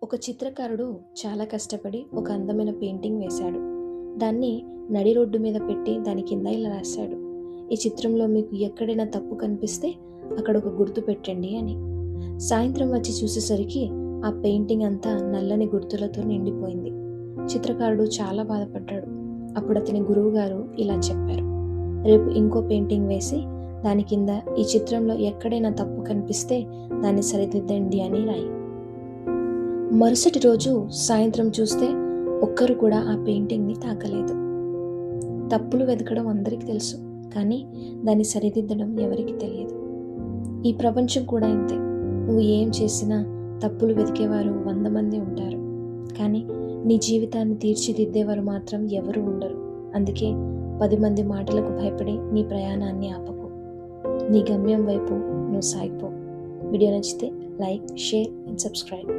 ఒక చిత్రకారుడు చాలా కష్టపడి ఒక అందమైన పెయింటింగ్ వేశాడు. దాన్ని నడి రోడ్డు మీద పెట్టి దాని కింద ఇలా రాశాడు: ఈ చిత్రంలో మీకు ఎక్కడైనా తప్పు కనిపిస్తే అక్కడ ఒక గుర్తు పెట్టండి అని. సాయంత్రం వచ్చి చూసేసరికి ఆ పెయింటింగ్ అంతా నల్లని గుర్తులతో నిండిపోయింది. చిత్రకారుడు చాలా బాధపడ్డాడు. అప్పుడు అతని గురువు గారు ఇలా చెప్పారు: రేపు ఇంకో పెయింటింగ్ వేసి దాని కింద ఈ చిత్రంలో ఎక్కడైనా తప్పు కనిపిస్తే దాన్ని సరిదిద్దండి అని రాయి. మరుసటి రోజు సాయంత్రం చూస్తే ఒక్కరు కూడా ఆ పెయింటింగ్ని తాకలేదు. తప్పులు వెతకడం అందరికీ తెలుసు, కానీ దాన్ని సరిదిద్దడం ఎవరికి తెలియదు. ఈ ప్రపంచం కూడా ఇంతే. నువ్వు ఏం చేసినా తప్పులు వెతికేవారు 100 మంది ఉంటారు, కానీ నీ జీవితాన్ని తీర్చిదిద్దేవారు మాత్రం ఎవరు ఉండరు. అందుకే 10 మంది మాటలకు భయపడి నీ ప్రయాణాన్ని ఆపకు. నీ గమ్యం వైపు నువ్వు సాగిపో. వీడియో నచ్చితే లైక్, షేర్ అండ్ సబ్స్క్రైబ్.